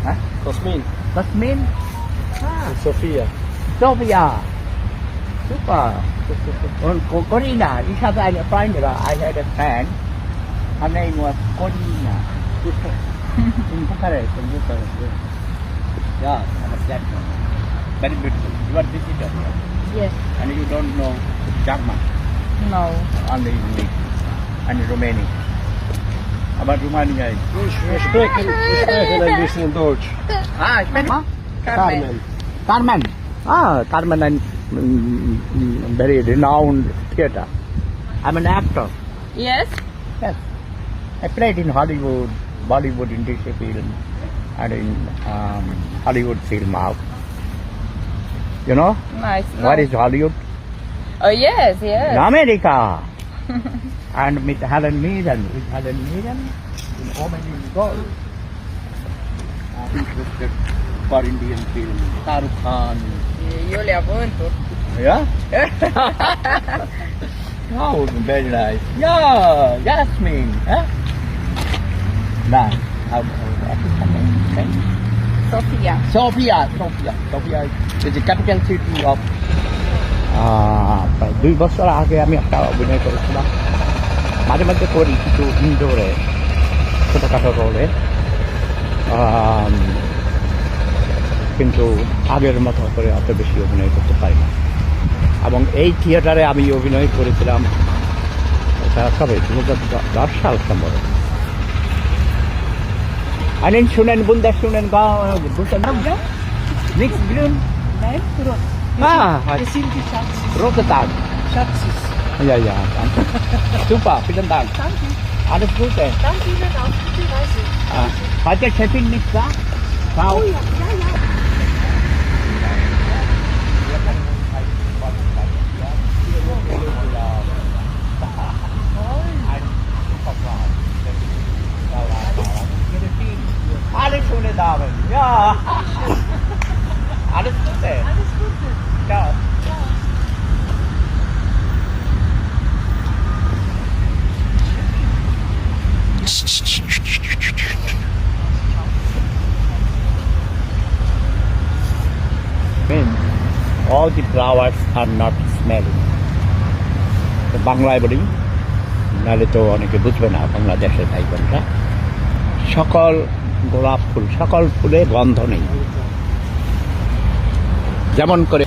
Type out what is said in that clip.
Huh? Jasmine. Jasmine? Ah, And Sophia. Sophia. Super. Corina. Ich habe eine Freundin. I had a friend. Her name was Corina. In Bucharest. Yeah, that one. Very beautiful. You are visitor here. Yes. And you don't know German. No. Only English. And Romanian. Aber Romania ist. Wir sprechen ein bisschen Deutsch. Ah, ich bin. Carmen. Carmen. Ah, Carmen and very renowned theater. I'm an actor. Yes. Yes. I played in Hollywood, Bollywood industry film, and in Hollywood film out. You know? Nice. What is Hollywood? Oh yes, yes. In America. And with Helen Mirren. With Helen Mirren in Woman in Gold. Interested for Indian film. Shahrukh Khan. Julia Buntur. Yeah? Oh, very nice. Yeah, Jasmine. Huh? Nice. What is her name? Sophia. Sophia is the capital city of প্রায় 2 বছর আগে আমি একটা অভিনয় করেছিলাম মাঝে মাঝে করি কিছু ইনডোরে ছোটোখাটো রোলে কিন্তু আগের মতো করে অত বেশি অভিনয় করতে পারি না এবং এই থিয়েটারে আমি অভিনয় করেছিলাম এটা কবে 2010 সাল সম্ভবত Einen schönen, wunderschönen guten Morgen. Nichts grün? Nein, rot. Wir sind die Schatz. Rote Tag. Schatzis. Ja, danke. Super, vielen Dank. Danke. Alles Gute. Danke Ihnen auch. Gute Reise. Heute Chefin nicht da? Frau? Oh ja, ja. Alles schöne Damen. Ja. Alles Gute. Alles Gute. Ciao. All the flowers are not smelling. বাংলায় বলি নাহলে তো অনেকে বুঝবে না বাংলাদেশের ভাই বোনরা সকল গোলাপ ফুল সকল ফুলে গন্ধ নেই যেমন করে